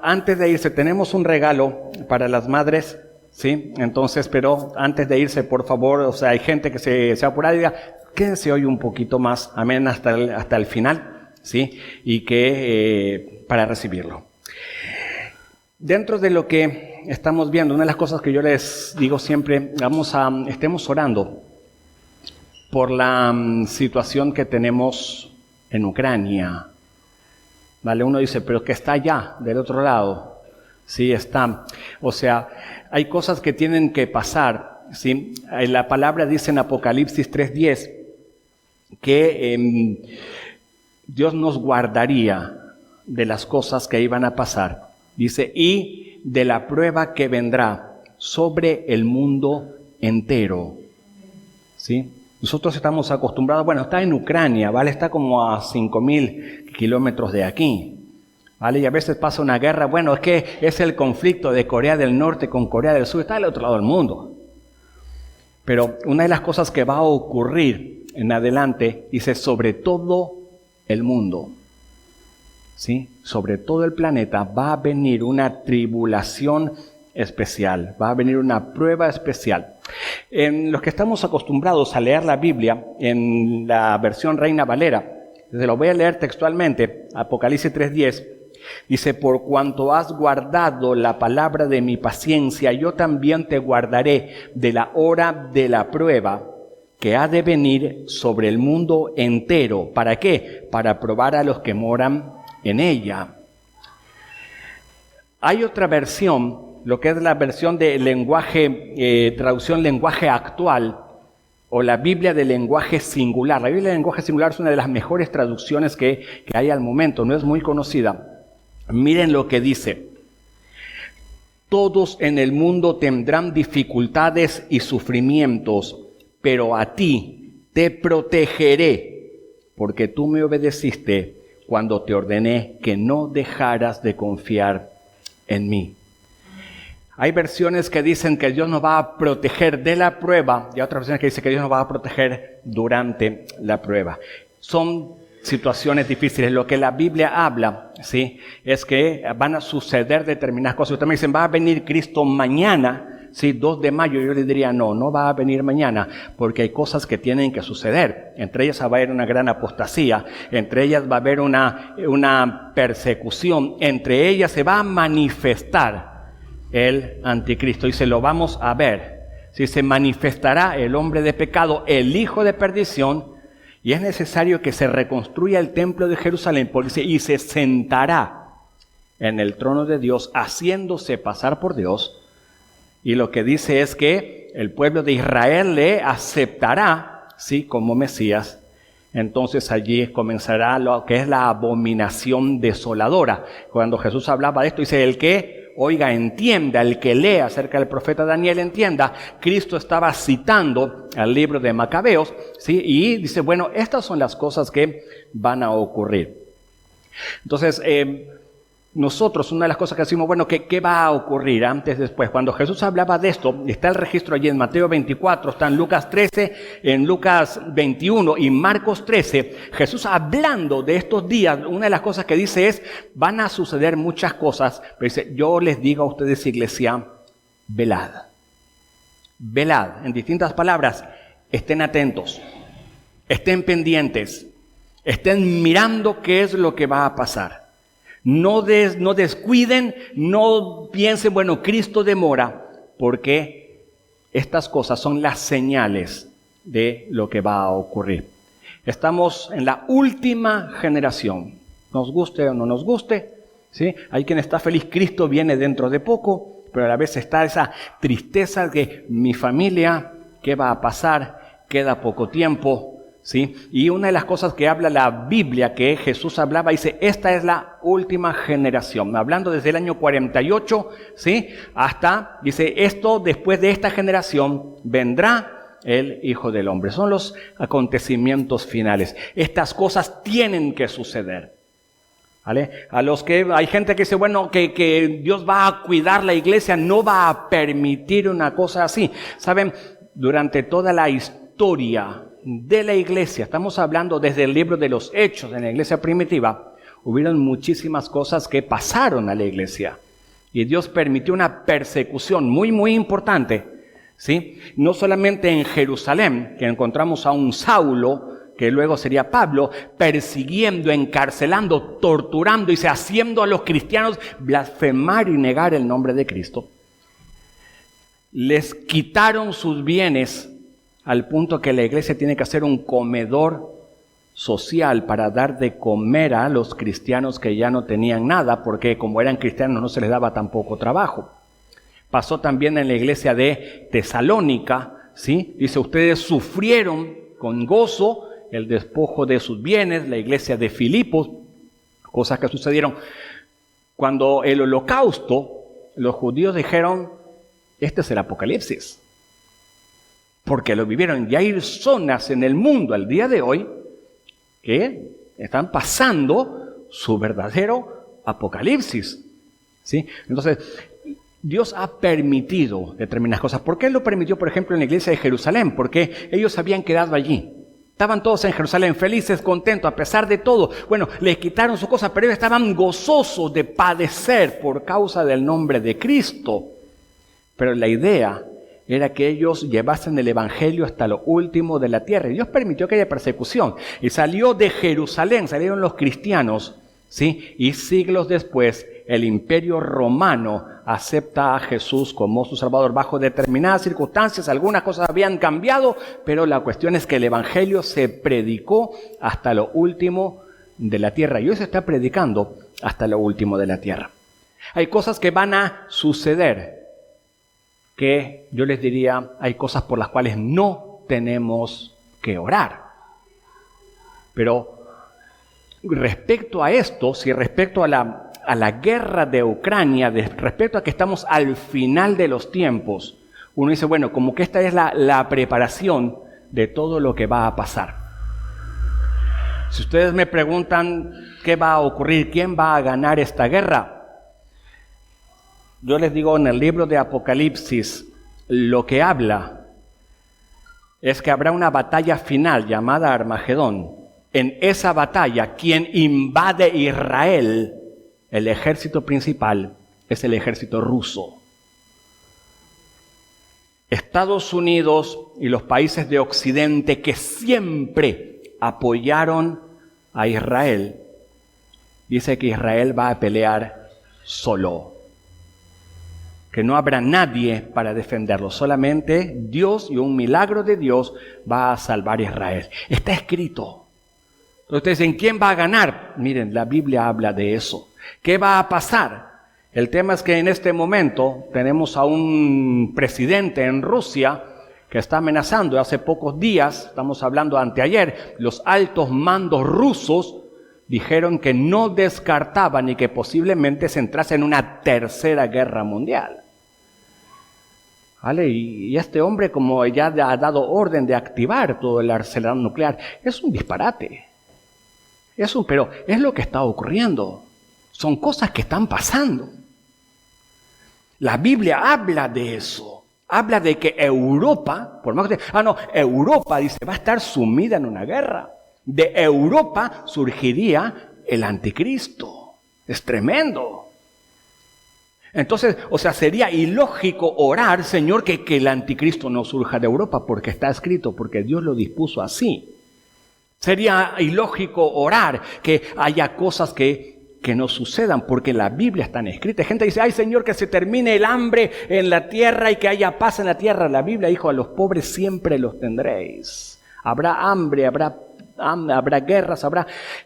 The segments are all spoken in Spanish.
Antes de irse, tenemos un regalo para las madres, ¿sí? Entonces, pero antes de irse, por favor, o sea, hay gente que se apura y diga, quédense hoy un poquito más, amén, hasta el final, ¿sí? Y que para recibirlo. Dentro de lo que estamos viendo, una de las cosas que yo les digo siempre, estemos orando por la situación que tenemos en Ucrania. Vale, uno dice, pero que está allá, del otro lado. Sí, está. O sea, hay cosas que tienen que pasar, ¿sí? La palabra dice en Apocalipsis 3:10 que Dios nos guardaría de las cosas que iban a pasar. Dice, y de la prueba que vendrá sobre el mundo entero. ¿Sí? Nosotros estamos acostumbrados, bueno, está en Ucrania, ¿vale? Está como a 5.000 kilómetros de aquí, ¿vale? Y a veces pasa una guerra, bueno, es que es el conflicto de Corea del Norte con Corea del Sur, está al otro lado del mundo. Pero una de las cosas que va a ocurrir en adelante, dice, sobre todo el mundo, ¿sí? Sobre todo el planeta va a venir una tribulación especial, va a venir una prueba especial. En los que estamos acostumbrados a leer la Biblia en la versión Reina Valera, se lo voy a leer textualmente, Apocalipsis 3:10, dice, por cuanto has guardado la palabra de mi paciencia, yo también te guardaré de la hora de la prueba que ha de venir sobre el mundo entero. ¿Para qué? Para probar a los que moran en ella. Hay otra versión, lo que es la versión de lenguaje, traducción lenguaje actual, o la Biblia de lenguaje singular. La Biblia de lenguaje singular es una de las mejores traducciones que hay al momento, no es muy conocida. Miren lo que dice. Todos en el mundo tendrán dificultades y sufrimientos, pero a ti te protegeré, porque tú me obedeciste cuando te ordené que no dejaras de confiar en mí. Hay versiones que dicen que Dios nos va a proteger de la prueba y otras versiones que dicen que Dios nos va a proteger durante la prueba. Son situaciones difíciles. Lo que la Biblia habla, ¿sí? Es que van a suceder determinadas cosas. Ustedes me dicen, va a venir Cristo mañana, ¿sí? 2 de mayo. Yo les diría, no va a venir mañana, porque hay cosas que tienen que suceder. Entre ellas va a haber una gran apostasía, entre ellas va a haber una persecución, entre ellas se va a manifestar el anticristo y se lo vamos a ver. Si se manifestará el hombre de pecado, el hijo de perdición, y es necesario que se reconstruya el templo de Jerusalén, y se sentará en el trono de Dios, haciéndose pasar por Dios. Y lo que dice es que el pueblo de Israel le aceptará, sí, como Mesías. Entonces allí comenzará lo que es la abominación desoladora. Cuando Jesús hablaba de esto, dice, el que oiga, entienda, el que lea acerca del profeta Daniel entienda. Cristo estaba citando al libro de Macabeos, ¿sí? Y dice, bueno, estas son las cosas que van a ocurrir. Entonces, nosotros, una de las cosas que decimos, bueno, ¿qué va a ocurrir antes, después? Cuando Jesús hablaba de esto, está el registro allí en Mateo 24, está en Lucas 13, en Lucas 21 y Marcos 13. Jesús hablando de estos días, una de las cosas que dice es, van a suceder muchas cosas, pero dice, yo les digo a ustedes, iglesia, velad. Velad, en distintas palabras, estén atentos, estén pendientes, estén mirando qué es lo que va a pasar. No descuiden, no piensen, bueno, Cristo demora, porque estas cosas son las señales de lo que va a ocurrir. Estamos en la última generación, nos guste o no nos guste, ¿sí? Hay quien está feliz, Cristo viene dentro de poco, pero a la vez está esa tristeza de que mi familia, ¿qué va a pasar? Queda poco tiempo. ¿Sí? Y una de las cosas que habla la Biblia, que Jesús hablaba, dice, esta es la última generación, hablando desde el año 48, ¿sí? Hasta, dice, esto después de esta generación vendrá el Hijo del Hombre. Son los acontecimientos finales. Estas cosas tienen que suceder, ¿vale? A los que hay gente que dice, bueno, que Dios va a cuidar la iglesia, no va a permitir una cosa así. ¿Saben? Durante toda la historia de la iglesia, estamos hablando desde el libro de los Hechos, en la iglesia primitiva, hubieron muchísimas cosas que pasaron a la iglesia. Y Dios permitió una persecución muy, muy importante, ¿sí? No solamente en Jerusalén, que encontramos a un Saulo, que luego sería Pablo, persiguiendo, encarcelando, torturando y haciendo a los cristianos blasfemar y negar el nombre de Cristo. Les quitaron sus bienes al punto que la iglesia tiene que hacer un comedor social para dar de comer a los cristianos que ya no tenían nada, porque como eran cristianos no se les daba tampoco trabajo. Pasó también en la iglesia de Tesalónica, ¿sí? Dice, ustedes sufrieron con gozo el despojo de sus bienes. La iglesia de Filipos, cosas que sucedieron. Cuando el holocausto, los judíos dijeron, este es el Apocalipsis. Porque lo vivieron. Y hay zonas en el mundo al día de hoy que están pasando su verdadero Apocalipsis, ¿sí? Entonces, Dios ha permitido determinadas cosas. ¿Por qué lo permitió, por ejemplo, en la iglesia de Jerusalén? Porque ellos habían quedado allí. Estaban todos en Jerusalén, felices, contentos, a pesar de todo. Bueno, les quitaron sus cosas, pero ellos estaban gozosos de padecer por causa del nombre de Cristo. Pero la idea era que ellos llevasen el evangelio hasta lo último de la tierra. Y Dios permitió que haya persecución. Y salió de Jerusalén, salieron los cristianos, ¿sí? Y siglos después, el imperio romano acepta a Jesús como su Salvador bajo determinadas circunstancias. Algunas cosas habían cambiado, pero la cuestión es que el evangelio se predicó hasta lo último de la tierra. Y hoy se está predicando hasta lo último de la tierra. Hay cosas que van a suceder, que yo les diría, hay cosas por las cuales no tenemos que orar. Pero respecto a esto, si respecto a la guerra de Ucrania, respecto a que estamos al final de los tiempos, uno dice, bueno, como que esta es la preparación de todo lo que va a pasar. Si ustedes me preguntan qué va a ocurrir, quién va a ganar esta guerra, yo les digo, en el libro de Apocalipsis, lo que habla es que habrá una batalla final llamada Armagedón. En esa batalla, quien invade Israel, el ejército principal, es el ejército ruso. Estados Unidos y los países de Occidente que siempre apoyaron a Israel, dice que Israel va a pelear solo. Que no habrá nadie para defenderlo, solamente Dios y un milagro de Dios va a salvar a Israel. Está escrito. Entonces ustedes dicen, ¿quién va a ganar? Miren, la Biblia habla de eso. ¿Qué va a pasar? El tema es que en este momento tenemos a un presidente en Rusia que está amenazando. Hace pocos días, estamos hablando anteayer, los altos mandos rusos dijeron que no descartaban y que posiblemente se entrase en una tercera guerra mundial. ¿Vale? Y este hombre, como ya ha dado orden de activar todo el arsenal nuclear, es un disparate. Pero es lo que está ocurriendo. Son cosas que están pasando. La Biblia habla de eso. Habla de que Europa, por más que Europa dice, va a estar sumida en una guerra. De Europa surgiría el anticristo. Es tremendo. Entonces, sería ilógico orar, Señor, que el anticristo no surja de Europa, porque está escrito, porque Dios lo dispuso así. Sería ilógico orar que haya cosas que no sucedan, porque la Biblia está escrita. Hay gente que dice, ay Señor, que se termine el hambre en la tierra y que haya paz en la tierra. La Biblia dijo, a los pobres siempre los tendréis. Habrá hambre, habrá guerras,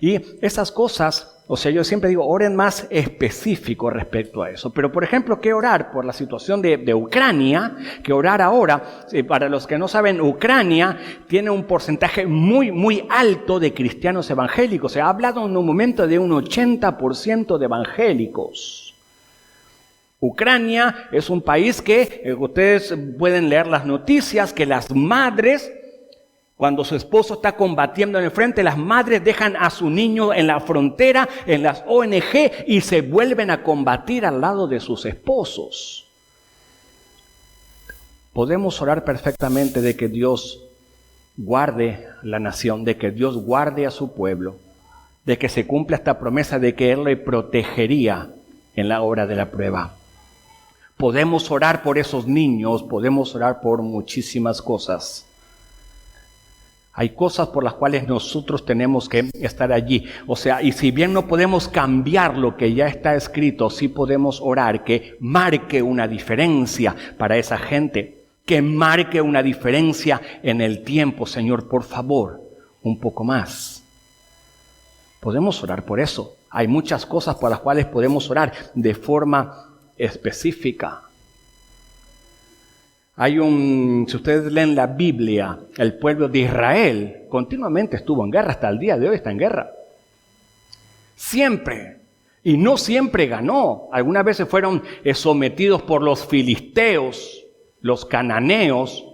y esas cosas, yo siempre digo, oren más específico respecto a eso. Pero, por ejemplo, ¿qué orar por la situación de Ucrania? ¿Qué orar ahora? Para los que no saben, Ucrania tiene un porcentaje muy, muy alto de cristianos evangélicos. Se ha hablado en un momento de un 80% de evangélicos. Ucrania es un país que ustedes pueden leer las noticias, que las madres, cuando su esposo está combatiendo en el frente, las madres dejan a su niño en la frontera, en las ONG, y se vuelven a combatir al lado de sus esposos. Podemos orar perfectamente de que Dios guarde la nación, de que Dios guarde a su pueblo, de que se cumpla esta promesa de que Él le protegería en la hora de la prueba. Podemos orar por esos niños, podemos orar por muchísimas cosas. Hay cosas por las cuales nosotros tenemos que estar allí. O sea, y si bien no podemos cambiar lo que ya está escrito, sí podemos orar que marque una diferencia para esa gente, que marque una diferencia en el tiempo. Señor, por favor, un poco más. Podemos orar por eso. Hay muchas cosas por las cuales podemos orar de forma específica. Si ustedes leen la Biblia, el pueblo de Israel continuamente estuvo en guerra, hasta el día de hoy está en guerra. Siempre. Y no siempre ganó. Algunas veces fueron sometidos por los filisteos, los cananeos,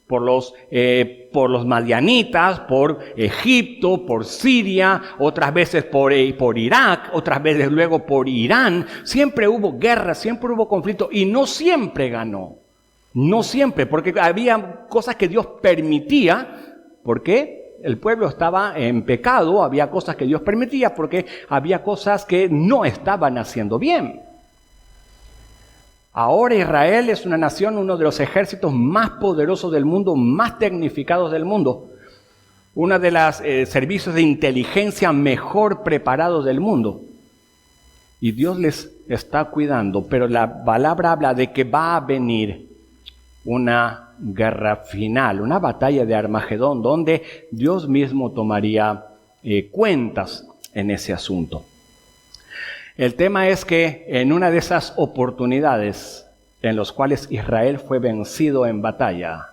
por los madianitas, por Egipto, por Siria, otras veces por Irak, otras veces luego por Irán. Siempre hubo guerra, siempre hubo conflicto y no siempre ganó. No siempre, porque había cosas que Dios permitía, porque el pueblo estaba en pecado, había cosas que Dios permitía, porque había cosas que no estaban haciendo bien. Ahora Israel es una nación, uno de los ejércitos más poderosos del mundo, más tecnificados del mundo, uno de los servicios de inteligencia mejor preparados del mundo. Y Dios les está cuidando, pero la palabra habla de que va a venir una guerra final, una batalla de Armagedón, donde Dios mismo tomaría cuentas en ese asunto. El tema es que en una de esas oportunidades en las cuales Israel fue vencido en batalla,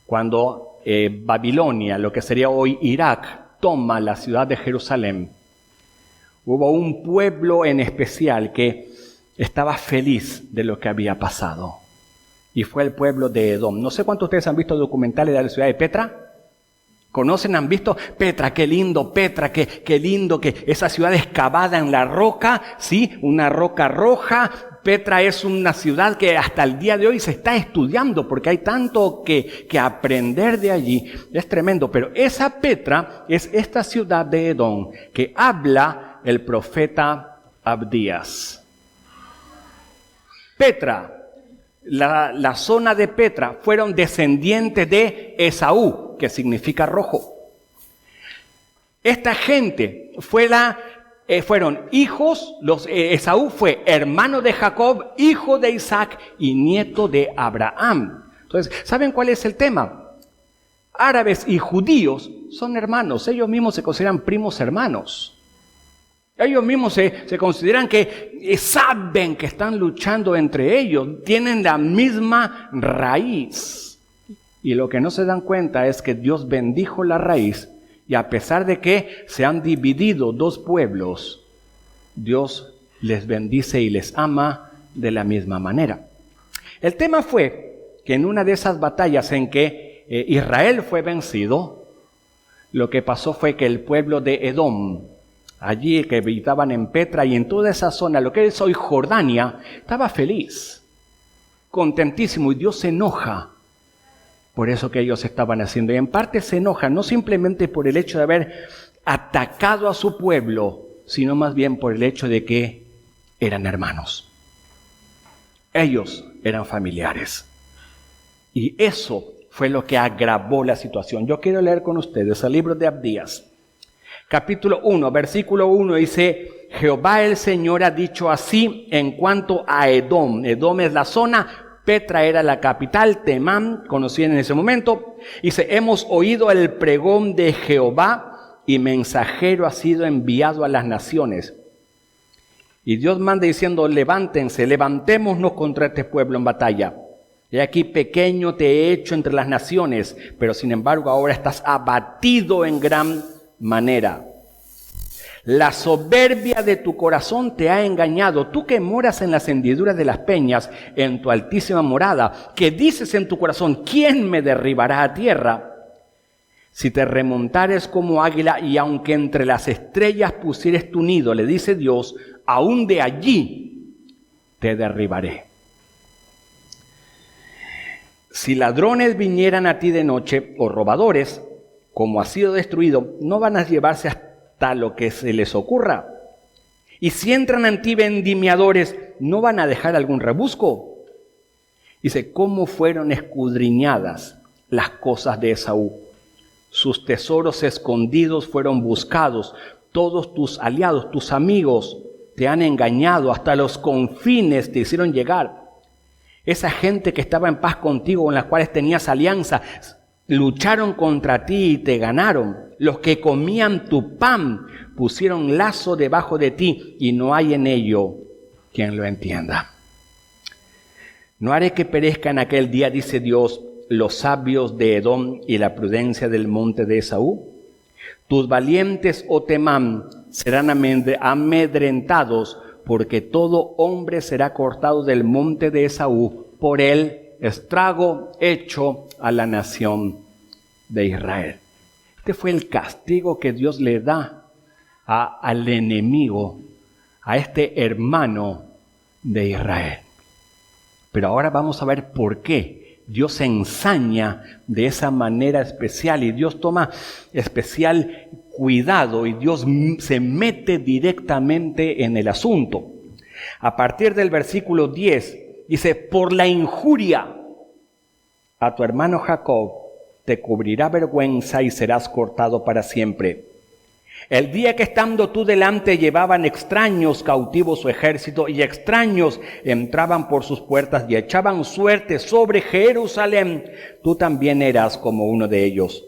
cuando Babilonia, lo que sería hoy Irak, toma la ciudad de Jerusalén, hubo un pueblo en especial que estaba feliz de lo que había pasado. Y fue el pueblo de Edom. No sé cuántos de ustedes han visto documentales de la ciudad de Petra. ¿Conocen? ¿Han visto? Petra, qué lindo, Petra, qué lindo, que esa ciudad excavada en la roca, ¿sí? Una roca roja. Petra es una ciudad que hasta el día de hoy se está estudiando porque hay tanto que aprender de allí. Es tremendo. Pero esa Petra es esta ciudad de Edom que habla el profeta Abdías. Petra. La zona de Petra fueron descendientes de Esaú, que significa rojo. Esta gente fueron hijos, Esaú fue hermano de Jacob, hijo de Isaac y nieto de Abraham. Entonces, ¿saben cuál es el tema? Árabes y judíos son hermanos, ellos mismos se consideran primos hermanos. Ellos mismos se consideran que saben que están luchando entre ellos, tienen la misma raíz. Y lo que no se dan cuenta es que Dios bendijo la raíz y a pesar de que se han dividido dos pueblos, Dios les bendice y les ama de la misma manera. El tema fue que en una de esas batallas en que Israel fue vencido, lo que pasó fue que el pueblo de Edom, allí que habitaban en Petra y en toda esa zona, lo que es hoy Jordania, estaba feliz, contentísimo, y Dios se enoja por eso que ellos estaban haciendo. Y en parte se enoja, no simplemente por el hecho de haber atacado a su pueblo, sino más bien por el hecho de que eran hermanos. Ellos eran familiares. Y eso fue lo que agravó la situación. Yo quiero leer con ustedes el libro de Abdías. Capítulo 1, versículo 1 dice: Jehová el Señor ha dicho así en cuanto a Edom. Edom es la zona, Petra era la capital, Temán, conocida en ese momento. Dice: hemos oído el pregón de Jehová y mensajero ha sido enviado a las naciones. Y Dios manda diciendo: levántense, levantémonos contra este pueblo en batalla. He aquí pequeño te he hecho entre las naciones, pero sin embargo ahora estás abatido en gran manera. La soberbia de tu corazón te ha engañado, tú que moras en las hendiduras de las peñas, en tu altísima morada, que dices en tu corazón: ¿quién me derribará a tierra? Si te remontares como águila y aunque entre las estrellas pusieres tu nido, le dice Dios, aún de allí te derribaré. Si ladrones vinieran a ti de noche o robadores, como has sido destruido, no van a llevarse hasta lo que se les ocurra. Y si entran en ti vendimiadores, ¿no van a dejar algún rebusco? Dice, ¿cómo fueron escudriñadas las cosas de Esaú? Sus tesoros escondidos fueron buscados. Todos tus aliados, tus amigos, te han engañado. Hasta los confines te hicieron llegar. Esa gente que estaba en paz contigo, con las cuales tenías alianza, lucharon contra ti y te ganaron. Los que comían tu pan pusieron lazo debajo de ti y no hay en ello quien lo entienda. No haré que perezca en aquel día, dice Dios, los sabios de Edom y la prudencia del monte de Esaú. Tus valientes, oh Temán, serán amedrentados, porque todo hombre será cortado del monte de Esaú por el estrago hecho a la nación de Israel. Este fue el castigo que Dios le da al enemigo, a este hermano de Israel. Pero ahora vamos a ver por qué Dios se ensaña de esa manera especial y Dios toma especial cuidado y Dios se mete directamente en el asunto. A partir del versículo 10 dice, por la injuria a tu hermano Jacob te cubrirá vergüenza y serás cortado para siempre. El día que estando tú delante llevaban extraños cautivos su ejército y extraños entraban por sus puertas y echaban suerte sobre Jerusalén, tú también eras como uno de ellos.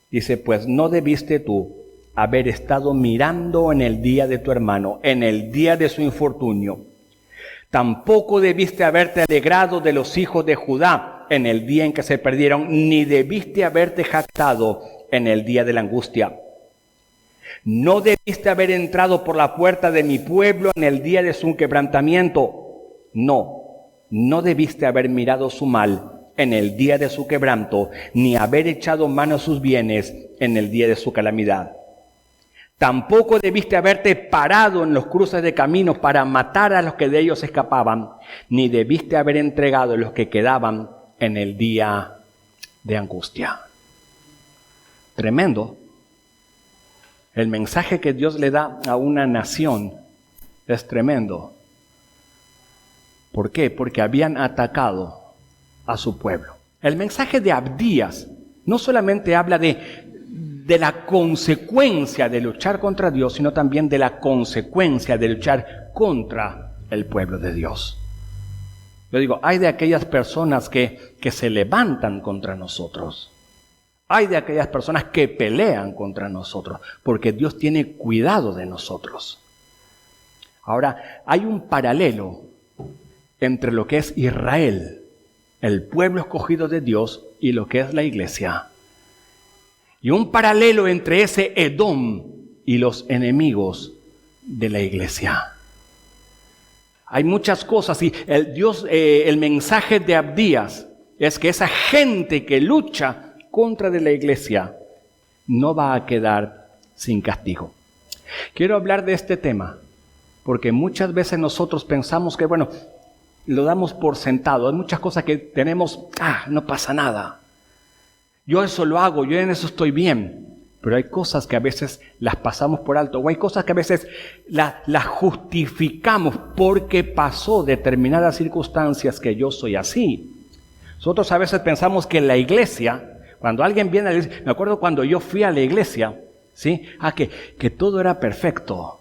Dice, pues no debiste tú haber estado mirando en el día de tu hermano, en el día de su infortunio. Tampoco debiste haberte alegrado de los hijos de Judá en el día en que se perdieron, ni debiste haberte jactado en el día de la angustia. No debiste haber entrado por la puerta de mi pueblo en el día de su quebrantamiento. No debiste haber mirado su mal en el día de su quebranto, ni haber echado mano a sus bienes en el día de su calamidad. Tampoco debiste haberte parado en los cruces de caminos para matar a los que de ellos escapaban, ni debiste haber entregado a los que quedaban en el día de angustia. Tremendo. El mensaje que Dios le da a una nación es tremendo. ¿Por qué? Porque habían atacado a su pueblo. El mensaje de Abdías no solamente habla de la consecuencia de luchar contra Dios, sino también de la consecuencia de luchar contra el pueblo de Dios. Yo digo, hay de aquellas personas que se levantan contra nosotros. Hay de aquellas personas que pelean contra nosotros, porque Dios tiene cuidado de nosotros. Ahora, hay un paralelo entre lo que es Israel, el pueblo escogido de Dios, y lo que es la iglesia. Y un paralelo entre ese Edom y los enemigos de la iglesia. Hay muchas cosas y el mensaje de Abdías es que esa gente que lucha contra de la iglesia no va a quedar sin castigo. Quiero hablar de este tema porque muchas veces nosotros pensamos que, bueno, lo damos por sentado. Hay muchas cosas que tenemos, no pasa nada. Yo eso lo hago, yo en eso estoy bien. Pero hay cosas que a veces las pasamos por alto, o hay cosas que a veces las justificamos porque pasó determinadas circunstancias que yo soy así. Nosotros a veces pensamos que en la iglesia, cuando alguien viene a la iglesia, me acuerdo cuando yo fui a la iglesia, ¿sí? Que todo era perfecto,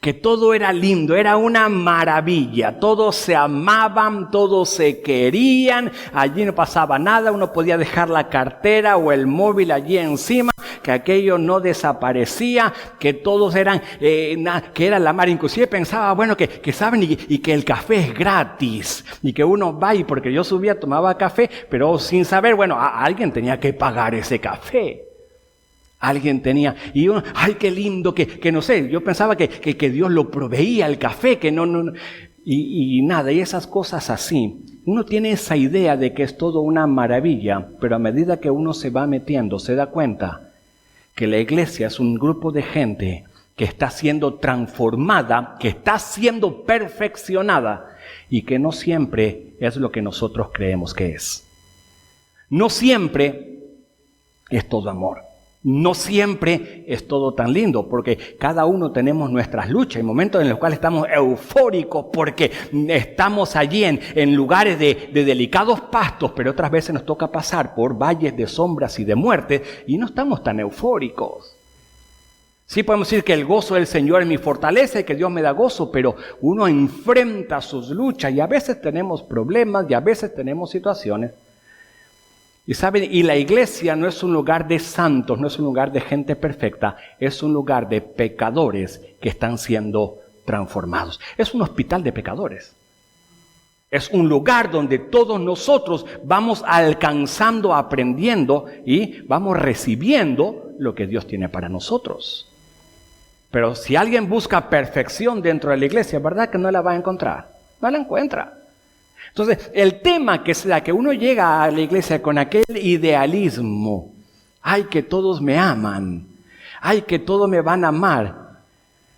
que todo era lindo, era una maravilla, todos se amaban, todos se querían, allí no pasaba nada, uno podía dejar la cartera o el móvil allí encima, que aquello no desaparecía, que todos eran, que era la mar, inclusive pensaba, bueno, que saben y que el café es gratis, y que uno va y porque yo subía, tomaba café, pero sin saber, bueno, alguien tenía que pagar ese café. Alguien tenía, y uno, ay, qué lindo, que no sé, yo pensaba que Dios lo proveía el café, que no, y nada, y esas cosas así. Uno tiene esa idea de que es todo una maravilla, pero a medida que uno se va metiendo, se da cuenta que la iglesia es un grupo de gente que está siendo transformada, que está siendo perfeccionada, y que no siempre es lo que nosotros creemos que es. No siempre es todo amor. No siempre es todo tan lindo, porque cada uno tenemos nuestras luchas. Hay momentos en los cuales estamos eufóricos porque estamos allí en lugares de delicados pastos, pero otras veces nos toca pasar por valles de sombras y de muerte y no estamos tan eufóricos. Sí podemos decir que el gozo del Señor es mi fortaleza y que Dios me da gozo, pero uno enfrenta sus luchas y a veces tenemos problemas y a veces tenemos situaciones. Y saben, y la iglesia no es un lugar de santos, no es un lugar de gente perfecta, es un lugar de pecadores que están siendo transformados. Es un hospital de pecadores. Es un lugar donde todos nosotros vamos alcanzando, aprendiendo y vamos recibiendo lo que Dios tiene para nosotros. Pero si alguien busca perfección dentro de la iglesia, ¿verdad que no la va a encontrar? No la encuentra. Entonces, el tema que sea que uno llega a la iglesia con aquel idealismo, ay, que todos me aman, ay, que todos me van a amar,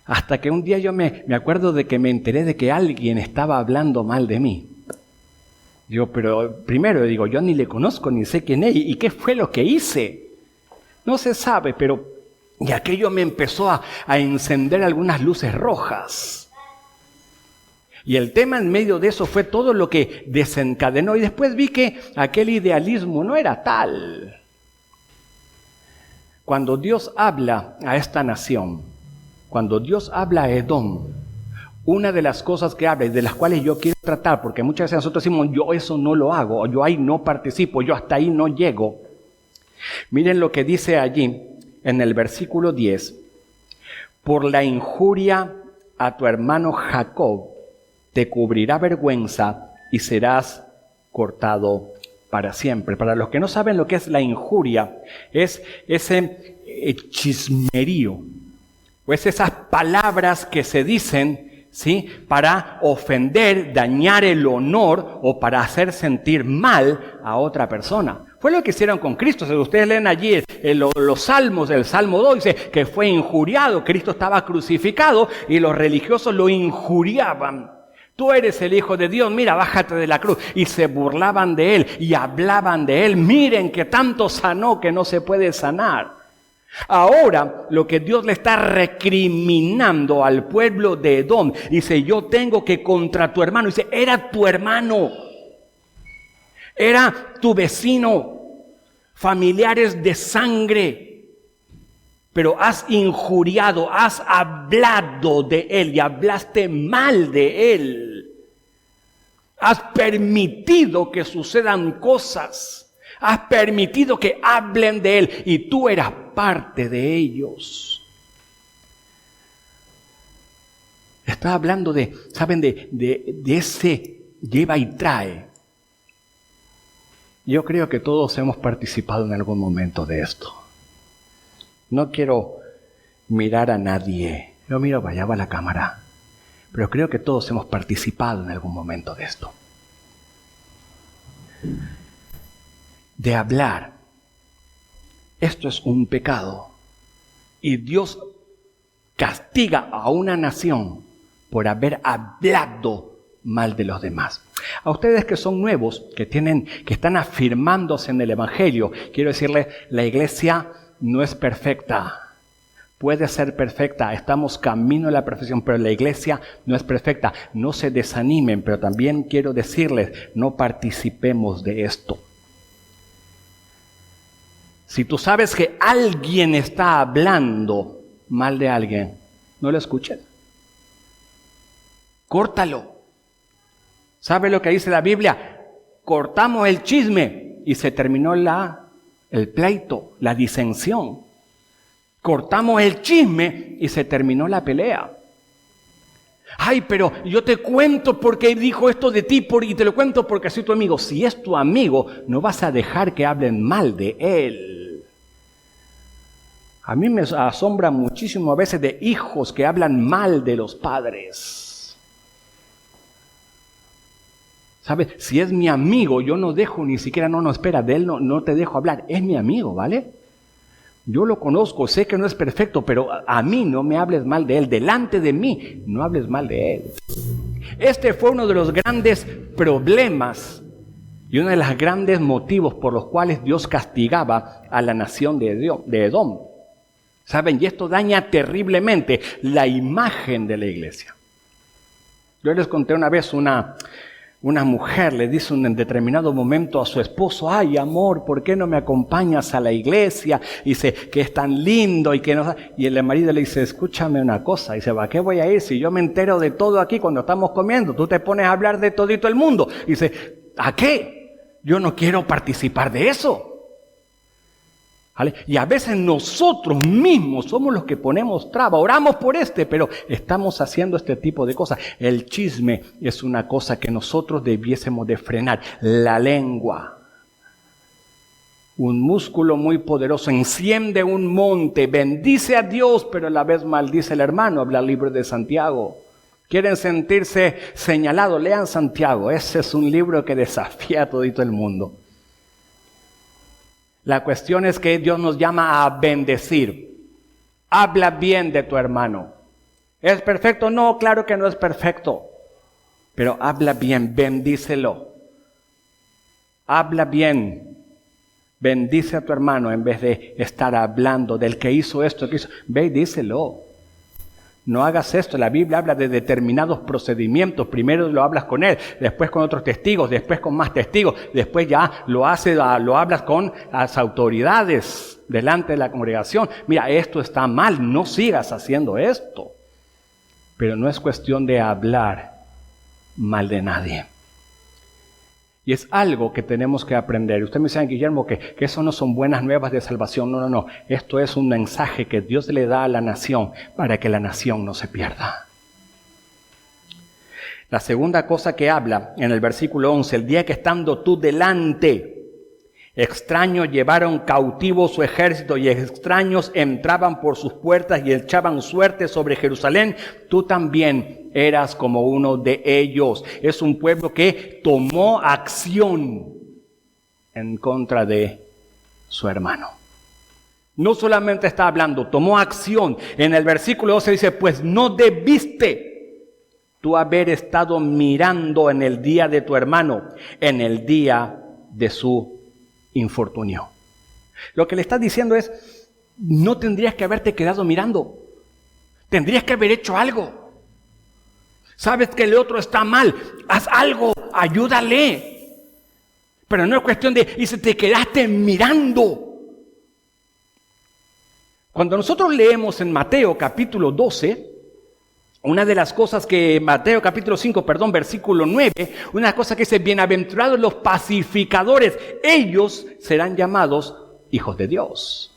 hasta que un día yo me acuerdo de que me enteré de que alguien estaba hablando mal de mí. Pero primero digo, yo ni le conozco ni sé quién es, ¿y qué fue lo que hice? No se sabe, pero y aquello me empezó a encender algunas luces rojas. Y el tema en medio de eso fue todo lo que desencadenó. Y después vi que aquel idealismo no era tal. Cuando Dios habla a esta nación, cuando Dios habla a Edom, una de las cosas que habla y de las cuales yo quiero tratar, porque muchas veces nosotros decimos, yo eso no lo hago, o yo ahí no participo, yo hasta ahí no llego. Miren lo que dice allí en el versículo 10. Por la injuria a tu hermano Jacob, te cubrirá vergüenza y serás cortado para siempre. Para los que no saben lo que es la injuria, es ese chismerío, o es esas palabras que se dicen, ¿sí?, para ofender, dañar el honor o para hacer sentir mal a otra persona. Fue lo que hicieron con Cristo. Si ustedes leen allí los salmos, el Salmo 2 dice que fue injuriado. Cristo estaba crucificado y los religiosos lo injuriaban. Tú eres el Hijo de Dios, mira, bájate de la cruz. Y se burlaban de él y hablaban de él. Miren que tanto sanó que no se puede sanar. Ahora, lo que Dios le está recriminando al pueblo de Edom, dice, yo tengo que contra tu hermano. Dice, era tu hermano, era tu vecino, familiares de sangre. Pero has injuriado, has hablado de él y hablaste mal de él. Has permitido que sucedan cosas. Has permitido que hablen de él y tú eras parte de ellos. Está hablando de, ¿saben? De ese lleva y trae. Yo creo que todos hemos participado en algún momento de esto. No quiero mirar a nadie. Yo miro, allá va la cámara. Pero creo que todos hemos participado en algún momento de esto. De hablar. Esto es un pecado. Y Dios castiga a una nación por haber hablado mal de los demás. A ustedes que son nuevos, que están afirmándose en el Evangelio, quiero decirles, la iglesia no es perfecta. Puede ser perfecta, estamos camino a la perfección, pero la iglesia no es perfecta. No se desanimen, pero también quiero decirles, no participemos de esto. Si tú sabes que alguien está hablando mal de alguien, no lo escuches. Córtalo. ¿Sabe lo que dice la Biblia? Cortamos el chisme y se terminó el pleito, la disensión. Cortamos el chisme y se terminó la pelea. Ay, pero yo te cuento porque dijo esto de ti y te lo cuento porque soy tu amigo. Si es tu amigo, no vas a dejar que hablen mal de él. A mí me asombra muchísimo a veces de hijos que hablan mal de los padres. ¿Sabes? Si es mi amigo, yo no dejo ni siquiera, no espera, de él no te dejo hablar. Es mi amigo, ¿vale? Yo lo conozco, sé que no es perfecto, pero a mí no me hables mal de él. Delante de mí, no hables mal de él. Este fue uno de los grandes problemas Y uno de los grandes motivos por los cuales Dios castigaba a la nación de Edom. ¿Saben? Y esto daña terriblemente la imagen de la iglesia. Yo les conté una vez una mujer le dice en un determinado momento a su esposo: ay, amor, ¿por qué no me acompañas a la iglesia? Dice que es tan lindo y que no. Y el marido le dice: escúchame una cosa. Dice: ¿para qué voy a ir si yo me entero de todo aquí cuando estamos comiendo? Tú te pones a hablar de todito el mundo. Dice: ¿a qué? Yo no quiero participar de eso. ¿Vale? Y a veces nosotros mismos somos los que ponemos traba. Oramos por pero estamos haciendo este tipo de cosas. El chisme es una cosa que nosotros debiésemos de frenar. La lengua, un músculo muy poderoso, enciende un monte, bendice a Dios, pero a la vez maldice al hermano. Habla el libro de Santiago. ¿Quieren sentirse señalados? Lean Santiago. Ese es un libro que desafía a todito el mundo. La cuestión es que Dios nos llama a bendecir. Habla bien de tu hermano. ¿Es perfecto? No, claro que no es perfecto. Pero habla bien, bendícelo. Habla bien. Bendice a tu hermano en vez de estar hablando del que hizo esto, que hizo. Ve y díselo. No hagas esto. La Biblia habla de determinados procedimientos. Primero lo hablas con él, después con otros testigos, después con más testigos, después ya lo hablas con las autoridades delante de la congregación. Mira, esto está mal, no sigas haciendo esto. Pero no es cuestión de hablar mal de nadie. Y es algo que tenemos que aprender. Usted me dice: Guillermo, que eso no son buenas nuevas de salvación. No. Esto es un mensaje que Dios le da a la nación para que la nación no se pierda. La segunda cosa que habla en el versículo 11: el día que estando tú delante, extraños llevaron cautivo su ejército y extraños entraban por sus puertas y echaban suerte sobre Jerusalén, tú también eras como uno de ellos. Es un pueblo que tomó acción en contra de su hermano. No solamente está hablando, tomó acción. En el versículo 12 dice: pues no debiste tú haber estado mirando en el día de tu hermano, en el día de su infortunio. Lo que le está diciendo es: no tendrías que haberte quedado mirando. Tendrías que haber hecho algo. Sabes que el otro está mal, haz algo, ayúdale. Pero no es cuestión de, y si te quedaste mirando. Cuando nosotros leemos en Mateo capítulo 12, una de las cosas que Mateo capítulo 5, versículo 9, una cosa que dice: bienaventurados los pacificadores, ellos serán llamados hijos de Dios.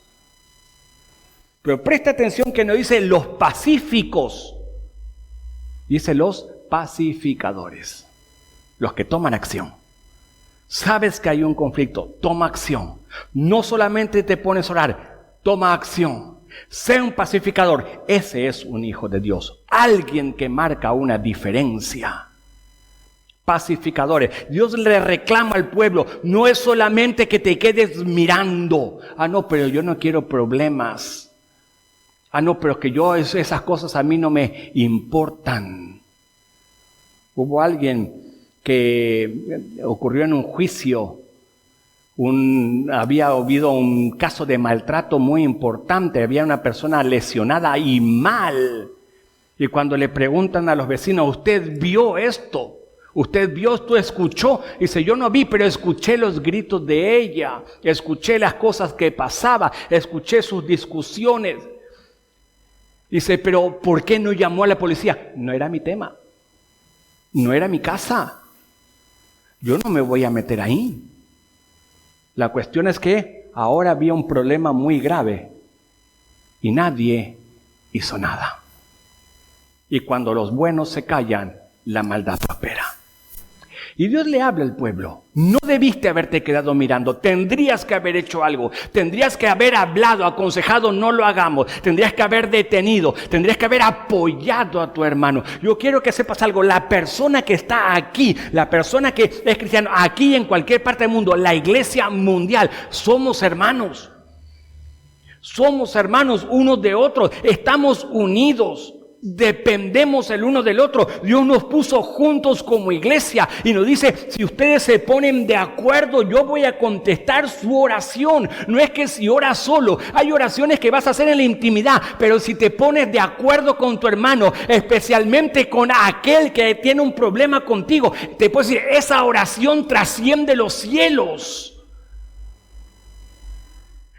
Pero presta atención que no dice los pacíficos, dice los pacificadores, los que toman acción. Sabes que hay un conflicto, toma acción. No solamente te pones a orar, toma acción. Sé un pacificador. Ese es un hijo de Dios. Alguien que marca una diferencia. Pacificadores. Dios le reclama al pueblo. No es solamente que te quedes mirando. No, pero yo no quiero problemas. No, pero que esas cosas a mí no me importan. Hubo alguien que ocurrió en un juicio. Había habido un caso de maltrato muy importante, había una persona lesionada y mal. Y cuando le preguntan a los vecinos: ¿usted vio esto? ¿Usted vio esto? ¿Escuchó? Dice: yo no vi, pero escuché los gritos de ella, escuché las cosas que pasaba, escuché sus discusiones. Dice: pero ¿por qué no llamó a la policía? No era mi tema, no era mi casa, yo no me voy a meter ahí. La cuestión es que ahora había un problema muy grave y nadie hizo nada. Y cuando los buenos se callan, la maldad prospera. Y Dios le habla al pueblo: no debiste haberte quedado mirando, tendrías que haber hecho algo, tendrías que haber hablado, aconsejado: no lo hagamos, tendrías que haber detenido, tendrías que haber apoyado a tu hermano. Yo quiero que sepas algo: la persona que está aquí, la persona que es cristiano aquí en cualquier parte del mundo, la iglesia mundial, somos hermanos. Somos hermanos unos de otros, estamos unidos. Dependemos el uno del otro. Dios nos puso juntos como iglesia y nos dice, si ustedes se ponen de acuerdo, yo voy a contestar su oración. No es que si oras solo, hay oraciones que vas a hacer en la intimidad, pero si te pones de acuerdo con tu hermano, especialmente con aquel que tiene un problema contigo, te puedo decir, esa oración trasciende los cielos.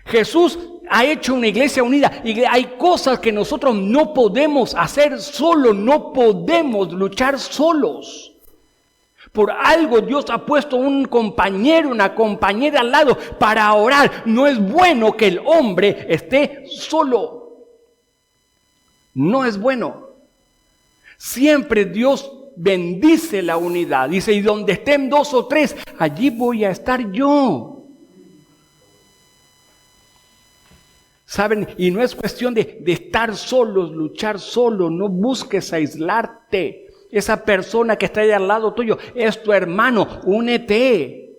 Jesús ha hecho una iglesia unida y hay cosas que nosotros no podemos hacer solos, no podemos luchar solos. Por algo Dios ha puesto un compañero, una compañera al lado para orar. No es bueno que el hombre esté solo. No es bueno. Siempre Dios bendice la unidad. Dice, y donde estén 2 o 3, allí voy a estar yo. ¿Saben? Y no es cuestión de estar solos, luchar solo. No busques aislarte. Esa persona que está ahí al lado tuyo es tu hermano. Únete.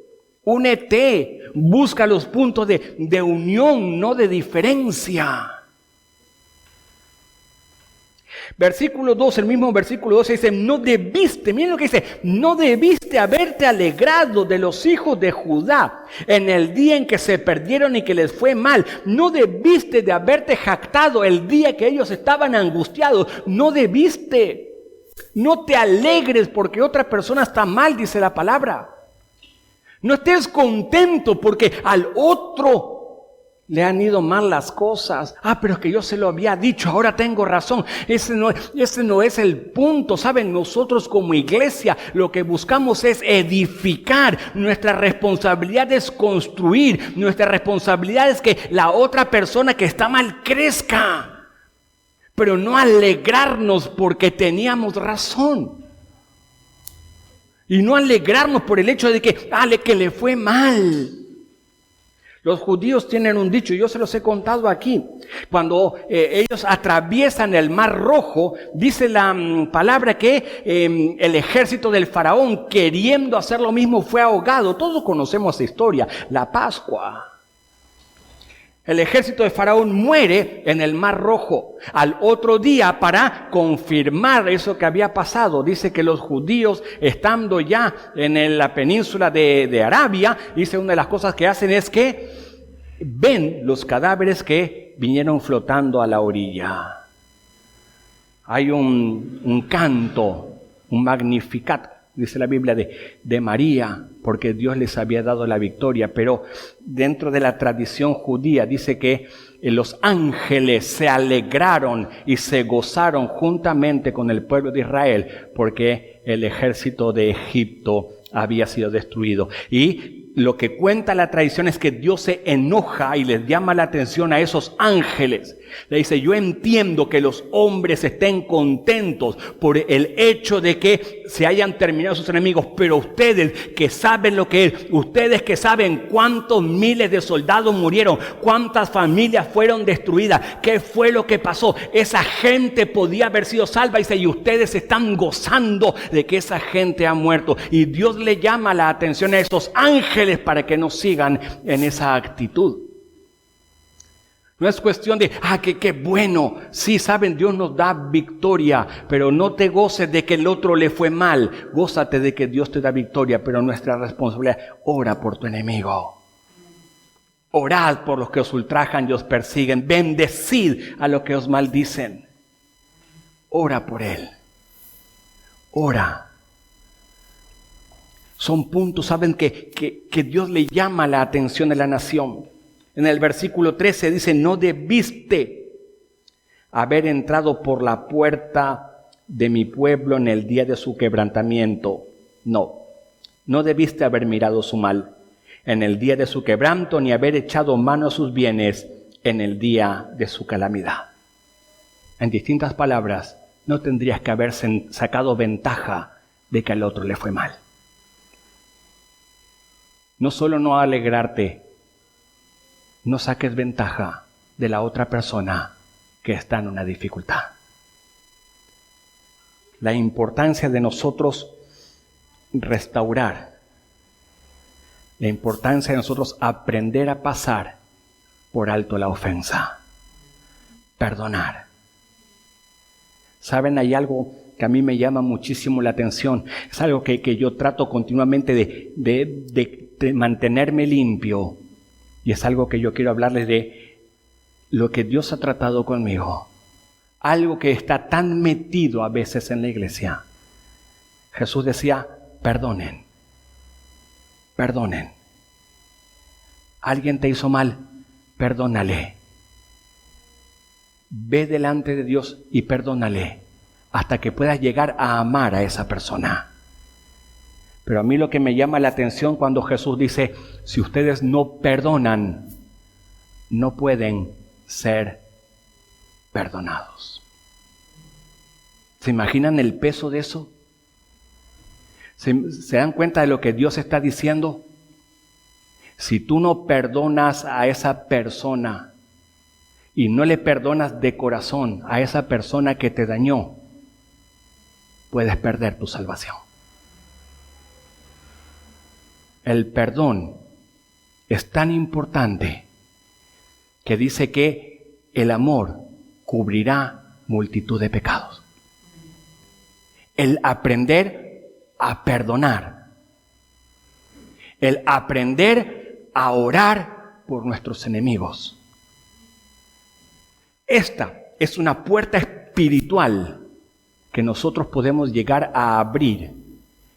Busca los puntos de unión, no de diferencia. Versículo 2, el mismo versículo 12 dice, no debiste, miren lo que dice, no debiste haberte alegrado de los hijos de Judá en el día en que se perdieron y que les fue mal. No debiste de haberte jactado el día que ellos estaban angustiados. No debiste. No te alegres porque otra persona está mal, dice la palabra. No estés contento porque al otro le han ido mal las cosas. Pero es que yo se lo había dicho, ahora tengo razón. Ese no es el punto. ¿Saben? Nosotros como iglesia lo que buscamos es edificar. Nuestra responsabilidad es construir. Nuestra responsabilidad es que la otra persona que está mal crezca. Pero no alegrarnos porque teníamos razón. Y no alegrarnos por el hecho de que le fue mal. Los judíos tienen un dicho, yo se los he contado aquí. Cuando ellos atraviesan el Mar Rojo, dice la palabra que el ejército del faraón, queriendo hacer lo mismo, fue ahogado. Todos conocemos esa historia, la Pascua. El ejército de Faraón muere en el Mar Rojo. Al otro día, para confirmar eso que había pasado, dice que los judíos, estando ya en la península de Arabia, dice una de las cosas que hacen es que ven los cadáveres que vinieron flotando a la orilla. Hay un canto, un Magnificat, dice la Biblia, de María, porque Dios les había dado la victoria. Pero dentro de la tradición judía dice que los ángeles se alegraron y se gozaron juntamente con el pueblo de Israel porque el ejército de Egipto había sido destruido. Y lo que cuenta la tradición es que Dios se enoja y les llama la atención a esos ángeles. Le dice, yo entiendo que los hombres estén contentos por el hecho de que se hayan terminado sus enemigos, pero ustedes que saben lo que es, ustedes que saben cuántos miles de soldados murieron, cuántas familias fueron destruidas, qué fue lo que pasó, esa gente podía haber sido salva, dice, y ustedes están gozando de que esa gente ha muerto. Y Dios le llama la atención a esos ángeles para que no sigan en esa actitud. No es cuestión de, qué bueno. Sí, saben, Dios nos da victoria, pero no te goces de que el otro le fue mal. Gózate de que Dios te da victoria, pero nuestra responsabilidad, ora por tu enemigo. Orad por los que os ultrajan y os persiguen. Bendecid a los que os maldicen. Ora por él. Ora. Son puntos, saben, que Dios le llama la atención de la nación. En el versículo 13 dice, no debiste haber entrado por la puerta de mi pueblo en el día de su quebrantamiento. No debiste haber mirado su mal en el día de su quebranto, ni haber echado mano a sus bienes en el día de su calamidad. En distintas palabras, no tendrías que haber sacado ventaja de que al otro le fue mal. No solo no alegrarte, no saques ventaja de la otra persona que está en una dificultad. La importancia de nosotros restaurar, la importancia de nosotros aprender a pasar por alto la ofensa, perdonar. ¿Saben? Hay algo que a mí me llama muchísimo la atención. Es algo que yo trato continuamente de mantenerme limpio. Y es algo que yo quiero hablarles de lo que Dios ha tratado conmigo. Algo que está tan metido a veces en la iglesia. Jesús decía, perdonen. Perdonen. ¿Alguien te hizo mal? Perdónale. Ve delante de Dios y perdónale hasta que puedas llegar a amar a esa persona. Pero a mí lo que me llama la atención cuando Jesús dice, si ustedes no perdonan, no pueden ser perdonados. ¿Se imaginan el peso de eso? ¿Se dan cuenta de lo que Dios está diciendo? Si tú no perdonas a esa persona y no le perdonas de corazón a esa persona que te dañó, puedes perder tu salvación. El perdón es tan importante que dice que el amor cubrirá multitud de pecados. El aprender a perdonar. El aprender a orar por nuestros enemigos. Esta es una puerta espiritual que nosotros podemos llegar a abrir.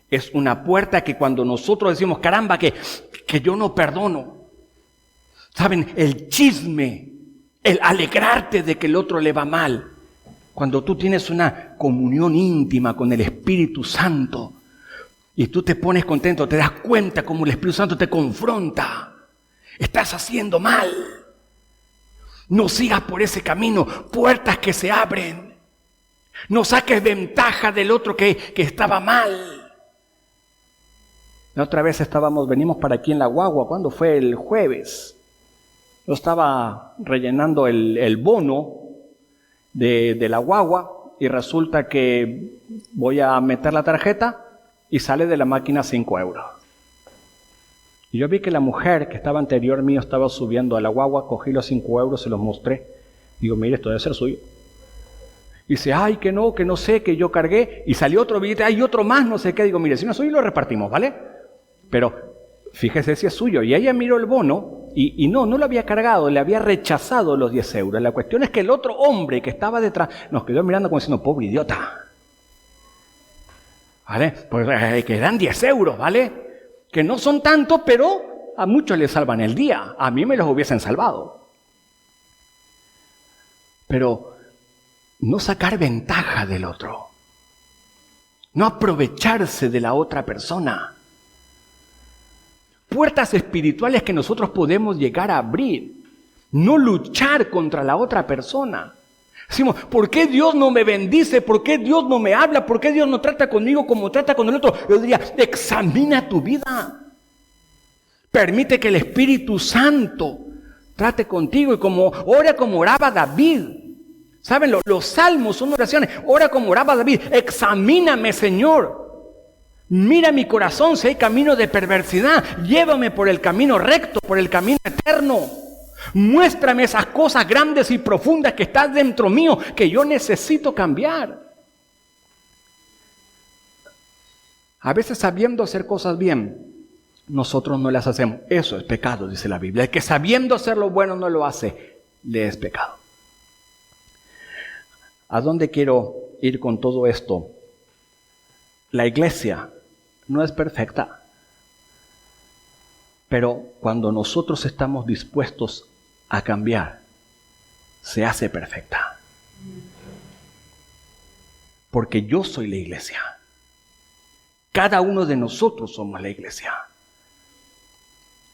Es una puerta que cuando nosotros decimos, caramba, que yo no perdono. ¿Saben? El chisme, el alegrarte de que el otro le va mal. Cuando tú tienes una comunión íntima con el Espíritu Santo y tú te pones contento, te das cuenta cómo el Espíritu Santo te confronta. Estás haciendo mal. No sigas por ese camino. Puertas que se abren. No saques ventaja del otro que estaba mal. La otra vez venimos para aquí en la guagua. ¿Cuándo fue? El jueves. Yo estaba rellenando el bono de la guagua y resulta que voy a meter la tarjeta y sale de la máquina 5 euros. Y yo vi que la mujer que estaba anterior mío estaba subiendo a la guagua, cogí los 5 euros, se los mostré. Digo, mire, esto debe ser suyo. Y dice, ay, que no sé, que yo cargué. Y salió otro billete, hay otro más, no sé qué. Digo, mire, si no es suyo, lo repartimos, ¿vale? Pero fíjese si es suyo. Y ella miró el bono y no lo había cargado, le había rechazado los 10 euros. La cuestión es que el otro hombre que estaba detrás nos quedó mirando como diciendo, pobre idiota. ¿Vale? Pues que dan 10 euros, ¿vale? Que no son tantos, pero a muchos les salvan el día. A mí me los hubiesen salvado. Pero no sacar ventaja del otro. No aprovecharse de la otra persona. Puertas espirituales que nosotros podemos llegar a abrir. No luchar contra la otra persona. Decimos, ¿por qué Dios no me bendice? ¿Por qué Dios no me habla? ¿Por qué Dios no trata conmigo como trata con el otro? Yo diría, examina tu vida. Permite que el Espíritu Santo trate contigo y ora como oraba David. ¿Saben? Los salmos son oraciones. Ora como oraba David. Examíname, Señor. Mira mi corazón si hay camino de perversidad. Llévame por el camino recto, por el camino eterno. Muéstrame esas cosas grandes y profundas que están dentro mío, que yo necesito cambiar. A veces sabiendo hacer cosas bien, nosotros no las hacemos. Eso es pecado, dice la Biblia. El que sabiendo hacer lo bueno no lo hace, le es pecado. ¿A dónde quiero ir con todo esto? La iglesia no es perfecta. Pero cuando nosotros estamos dispuestos a cambiar, se hace perfecta. Porque yo soy la iglesia. Cada uno de nosotros somos la iglesia.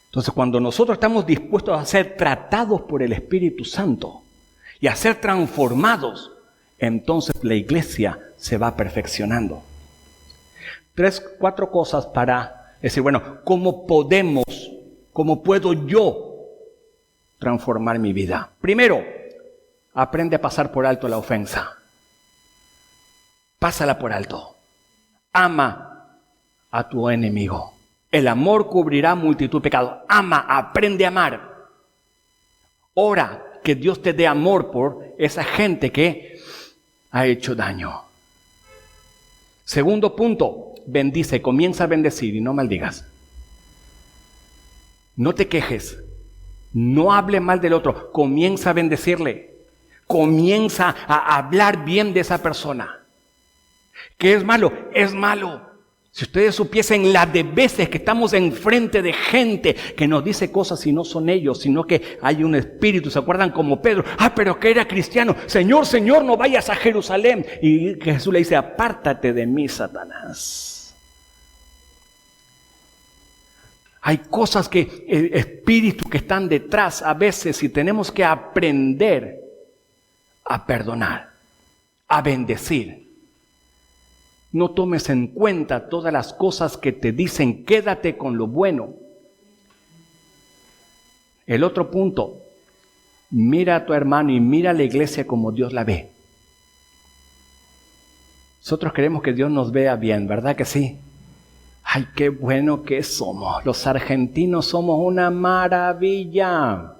Entonces, cuando nosotros estamos dispuestos a ser tratados por el Espíritu Santo y a ser transformados, entonces la iglesia se va perfeccionando. 4 cosas para decir, bueno, ¿cómo puedo yo transformar mi vida? Primero, aprende a pasar por alto la ofensa. Pásala por alto. Ama a tu enemigo. El amor cubrirá multitud de pecados. Ama, aprende a amar. Ora que Dios te dé amor por esa gente que ha hecho daño. Segundo punto, bendice, comienza a bendecir y no maldigas. No te quejes, no hables mal del otro, comienza a bendecirle, comienza a hablar bien de esa persona. ¿Qué es malo? Es malo. Si ustedes supiesen las de veces que estamos enfrente de gente que nos dice cosas y no son ellos, sino que hay un espíritu, ¿se acuerdan? Como Pedro, pero que era cristiano, Señor, Señor, no vayas a Jerusalén. Y Jesús le dice, apártate de mí, Satanás. Hay cosas que, espíritus que están detrás a veces y tenemos que aprender a perdonar, a bendecir. No tomes en cuenta todas las cosas que te dicen, quédate con lo bueno. El otro punto, mira a tu hermano y mira a la iglesia como Dios la ve. Nosotros queremos que Dios nos vea bien, ¿verdad que sí? ¡Ay, qué bueno que somos! Los argentinos somos una maravilla.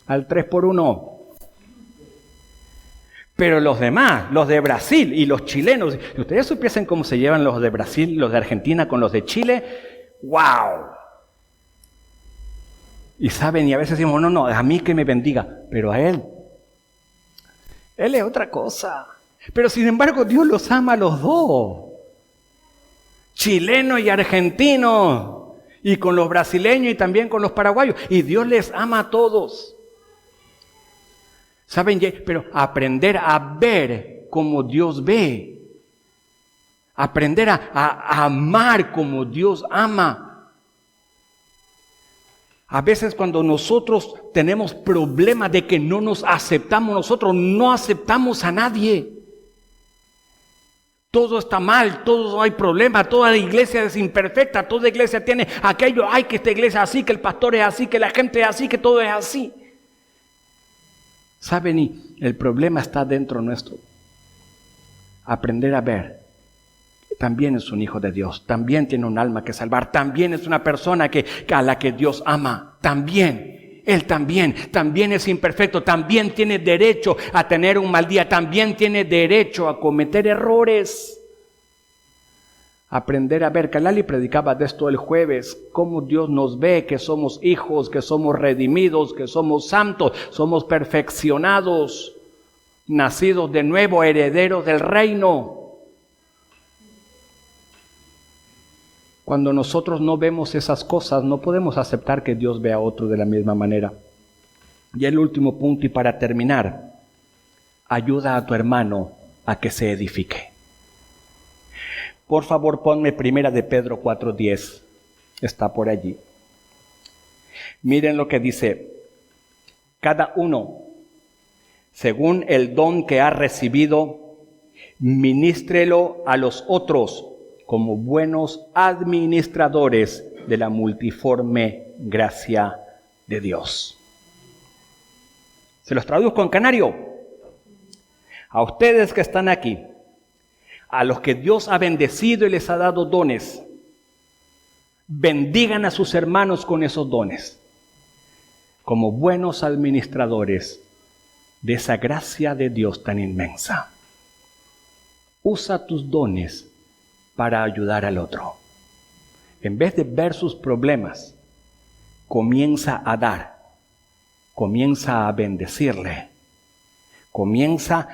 Al 3x1. Pero los demás, los de Brasil y los chilenos, si ustedes supiesen cómo se llevan los de Brasil, los de Argentina con los de Chile, ¡wow! Y saben, y a veces decimos, no, a mí que me bendiga, pero a él es otra cosa. Pero sin embargo, Dios los ama a los dos, chileno y argentino, y con los brasileños y también con los paraguayos, y Dios les ama a todos. ¿Saben? Pero aprender a ver como Dios ve. Aprender a amar como Dios ama. A veces cuando nosotros tenemos problemas de que no nos aceptamos nosotros, no aceptamos a nadie. Todo está mal, todo hay problema, toda la iglesia es imperfecta, toda iglesia tiene aquello, ay, que esta iglesia es así, que el pastor es así, que la gente es así, que todo es así. ¿Saben? Y el problema está dentro nuestro. Aprender a ver. También es un hijo de Dios. También tiene un alma que salvar. También es una persona a la que Dios ama. También. Él también es imperfecto. También tiene derecho a tener un mal día. También tiene derecho a cometer errores. Aprender a ver. Kalali predicaba de esto el jueves, cómo Dios nos ve, que somos hijos, que somos redimidos, que somos santos, somos perfeccionados, nacidos de nuevo, herederos del reino. Cuando nosotros no vemos esas cosas, no podemos aceptar que Dios vea a otro de la misma manera. Y el último punto, y para terminar, ayuda a tu hermano a que se edifique. Por favor, ponme 1 de Pedro 4:10. Está por allí. Miren lo que dice. Cada uno, según el don que ha recibido, ministrelo a los otros como buenos administradores de la multiforme gracia de Dios. Se los traduzco en canario. A ustedes que están aquí, a los que Dios ha bendecido y les ha dado dones, bendigan a sus hermanos con esos dones, como buenos administradores de esa gracia de Dios tan inmensa. Usa tus dones para ayudar al otro. En vez de ver sus problemas, comienza a dar, comienza a bendecirle, comienza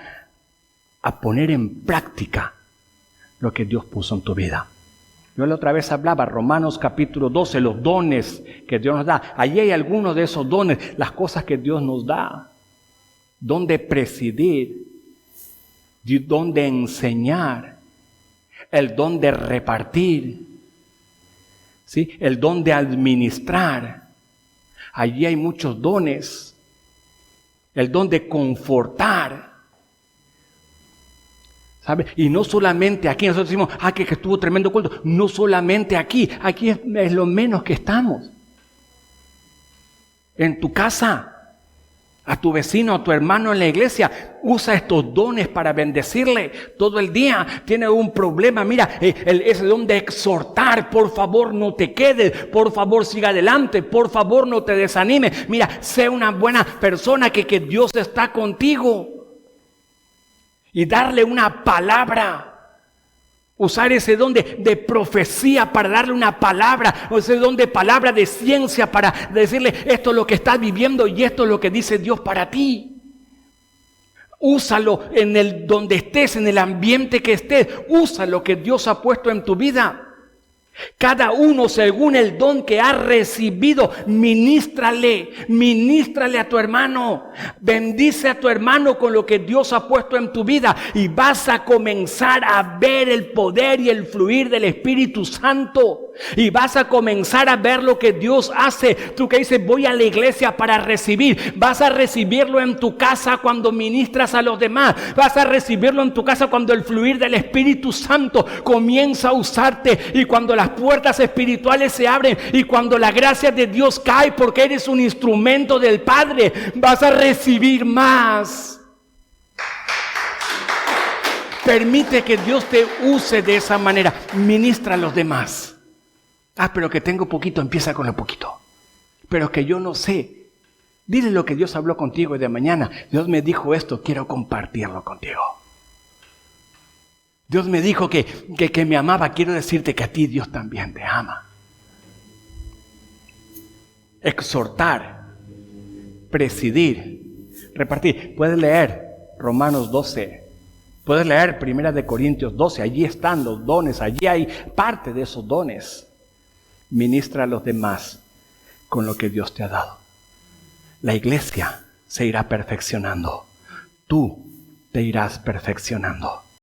a poner en práctica lo que Dios puso en tu vida. Yo la otra vez hablaba, Romanos capítulo 12, los dones que Dios nos da. Allí hay algunos de esos dones, las cosas que Dios nos da. Don de presidir, don de enseñar, el don de repartir, ¿sí? El don de administrar. Allí hay muchos dones. El don de confortar. ¿Sabe? Y no solamente aquí, nosotros decimos, que estuvo tremendo culto. No solamente aquí es lo menos que estamos. En tu casa, a tu vecino, a tu hermano en la iglesia, usa estos dones para bendecirle todo el día. Tiene un problema, mira, ese don de exhortar, por favor no te quedes, por favor siga adelante, por favor no te desanimes. Mira, sé una buena persona, que Dios está contigo. y darle una palabra. Usar ese don de profecía para darle una palabra, o ese don de palabra de ciencia para decirle esto es lo que estás viviendo y esto es lo que dice Dios para ti. Úsalo donde estés, en el ambiente que estés. Usa lo que Dios ha puesto en tu vida. Cada uno según el don que ha recibido, ministrale a tu hermano. Bendice a tu hermano con lo que Dios ha puesto en tu vida y vas a comenzar a ver el poder y el fluir del Espíritu Santo. Y vas a comenzar a ver lo que Dios hace. Tú que dices, voy a la iglesia para recibir. Vas a recibirlo en tu casa cuando ministras a los demás. Vas a recibirlo en tu casa cuando el fluir del Espíritu Santo comienza a usarte. Y cuando las puertas espirituales se abren. Y cuando la gracia de Dios cae porque eres un instrumento del Padre. Vas a recibir más. Permite que Dios te use de esa manera. Ministra a los demás. Pero que tengo poquito, empieza con lo poquito. Pero que yo no sé. Dile lo que Dios habló contigo de mañana. Dios me dijo esto, quiero compartirlo contigo. Dios me dijo que me amaba, quiero decirte que a ti Dios también te ama. Exhortar, presidir, repartir. Puedes leer Romanos 12. Puedes leer 1 Corintios 12. Allí están los dones, allí hay parte de esos dones. Ministra a los demás con lo que Dios te ha dado. La iglesia se irá perfeccionando. Tú te irás perfeccionando.